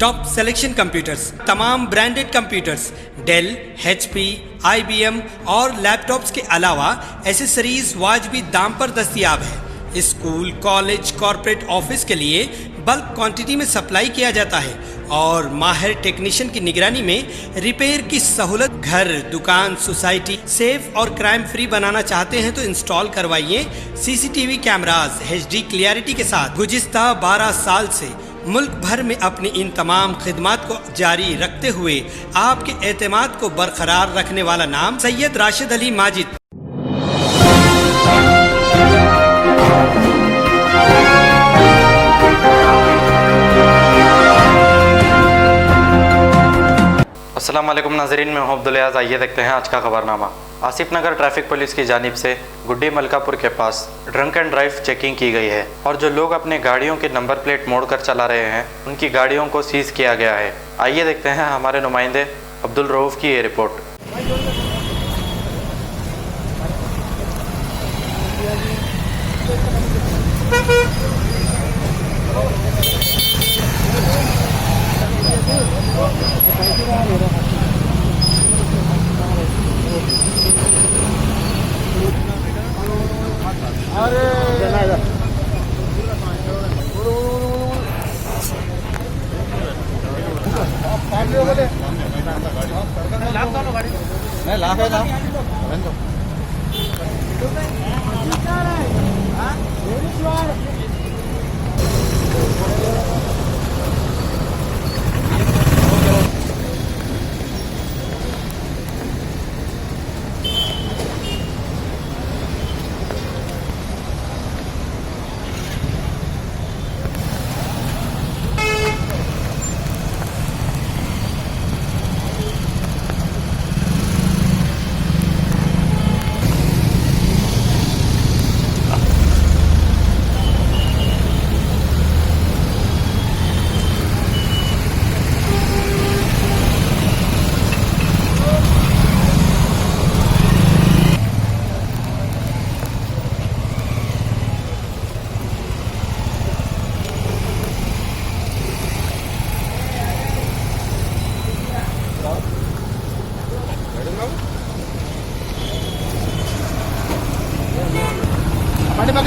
Top selection computers, तमाम branded computers, Dell, HP, IBM और laptops के अलावा एसेसरीज वाजबी दाम पर दस्तयाब है। स्कूल, कॉलेज, कॉर्पोरेट ऑफिस के लिए बल्क क्वांटिटी में सप्लाई किया जाता है और माहिर टेक्नीशियन की निगरानी में रिपेयर की सहूलत। घर, दुकान, सोसाइटी सेफ और क्राइम फ्री बनाना चाहते हैं तो इंस्टॉल करवाइए CCTV कैमरास HD क्लियरिटी के साथ। गुज़िश्ता 12 साल से मुल्क भर में अपनी इन तमाम खिदमात को जारी रखते हुए आपके एतमाद को बरकरार रखने वाला नाम सैयद राशिद अली माजिद। अस्सलाम वालेकुम नाज़रीन, मैं हूं अब्दुल अयाज़। आइए देखते हैं आज का खबरनामा। आसिफ नगर ट्रैफिक पुलिस की जानिब से गुड्डी मलकापुर के पास ड्रंक एंड ड्राइव चेकिंग की गई है और जो लोग अपने गाड़ियों के नंबर प्लेट मोड़कर चला रहे हैं उनकी गाड़ियों को सीज किया गया है। आइए देखते हैं हमारे नुमाइंदे अब्दुल रऊफ़ की ये रिपोर्ट।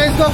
इसको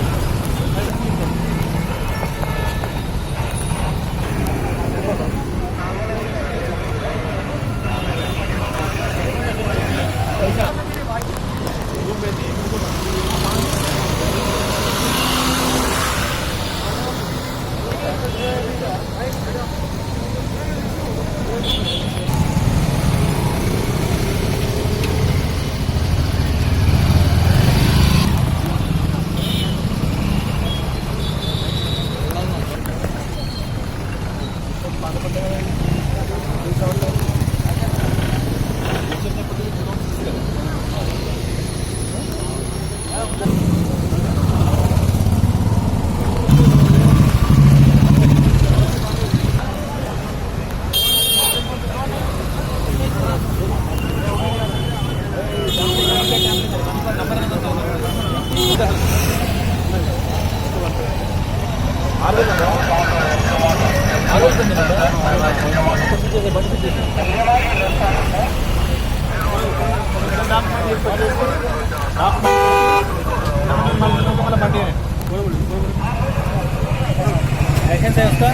लाइसेंस है उसका।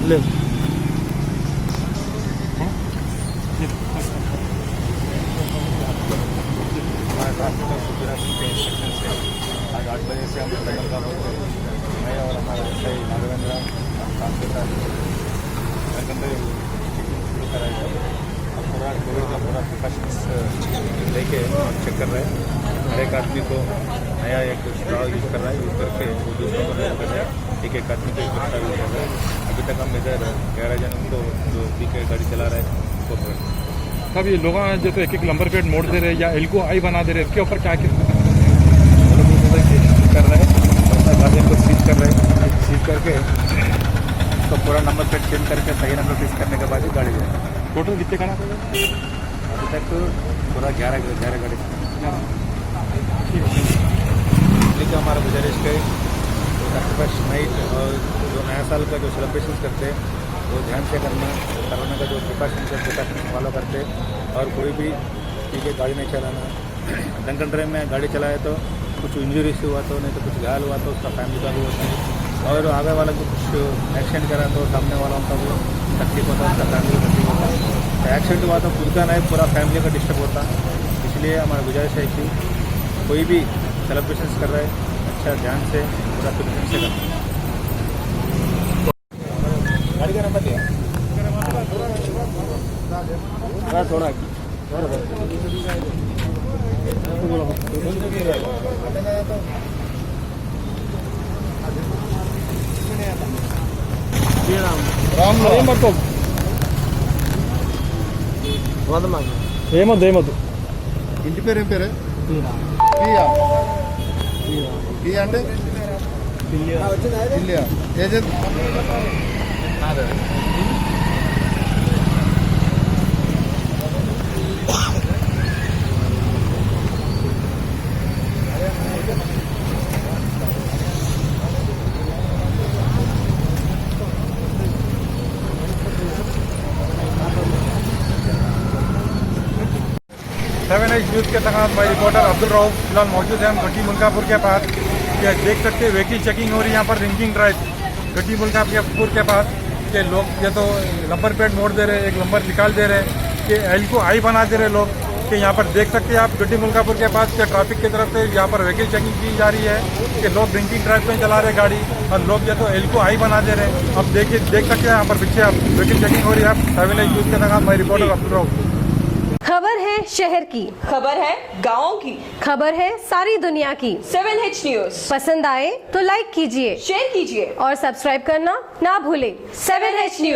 ले आज 8 बजे से हम मैं और हमारा सही नागवेंद्र काम के साथ शुरू कराया है। अब पूरा कोविड का पूरा प्रिकॉशंस लेके हम चेक कर रहे हैं। हर एक आदमी को नया एक स्ट्रॉ यूज़ कर रहा है, यूज़ करके वो दूसरों को नया कर रहा है। एक आदमी को एक स्ट्रॉ यूज़ कर रहा है। अभी तक हम इधर 11 जनों को जो पी के गाड़ी चला रहे हैं उसको पकड़। अब ये लोग जो तो एक नंबर प्लेट मोड़ दे रहे हैं या एल को आई बना दे रहे हैं, इसके ऊपर क्या कर रहे हैं, गाड़ियों को सीज कर रहे हैं। सीज करके उसका पूरा नंबर प्लेट चेंज करके सही नंबर फिक्स करने के बाद ही गाड़ी जाएगी। टोटल कितने खाना अभी तक पूरा 11 गाड़ी इसलिए हमारा गुजारिश है 31 नाइट और जो नया साल का जो सेलिब्रेशन करते हैं वो ध्यान से करना, कोरोना का जो प्रिकॉशन फॉलो करते, और कोई भी ठीक है गाड़ी नहीं चलाना। ड्रंक एंड ड्राइव में गाड़ी चलाए तो कुछ इंजरीज हुआ तो, नहीं तो कुछ घायल हुआ तो उसका फैमिली का भी होता है, और आगे वाला को कुछ एक्सीडेंट करा तो सामने वाला उनका वो तकलीफ होता है, उसका फैमिली को तकलीफ होता है। तो एक्सीडेंट हुआ तो खुद का नहीं पूरा फैमिली का डिस्टर्ब होता है। इसलिए हमारा गुजारिश है कि कोई भी सेलिब्रेशन कर रहा है अच्छा ध्यान से पूरा प्रिकॉशन से करना। गाड़ी का नंबर दिया थोड़ा ఏమద్దు ఇంటి పేరు ఏం పేరు కియా అంటే కిలియా ఏజెంట్ न्यूज़ के तहत मैं रिपोर्टर अब्दुल रऊफ फिलहाल मौजूद हैं गड्डी मुल्कापुर के पास। ये देख सकते हैं व्हीकल चेकिंग हो रही है यहाँ पर रिंकिंग ड्राइव गड्डी मुल्कापुर के पास। के लोग ये तो नंबर प्लेट मोड़ दे रहे हैं, एक नंबर निकाल दे रहे हैं, कि एल को आई बना दे रहे लोग। कि यहाँ पर देख सकते हैं आप गड्डी मुल्कापुर के पास के ट्रैफिक की तरफ से यहाँ पर व्हीकल चेकिंग की जा रही है कि लोग ड्रिंकिंग ड्राइव में चला रहे गाड़ी, और लोग ये तो एल को आई बना दे रहे हैं। अब देख सकते हैं यहाँ पर पीछे आप व्हीकल चेकिंग हो रही है। 7 न्यूज़ के तहत मैं रिपोर्टर अब्दुल रऊफ। खबर है शहर की, खबर है गाँव की, खबर है सारी दुनिया की। 7H न्यूज़ पसंद आए तो लाइक कीजिए, शेयर कीजिए और सब्सक्राइब करना ना भूले। 7H news.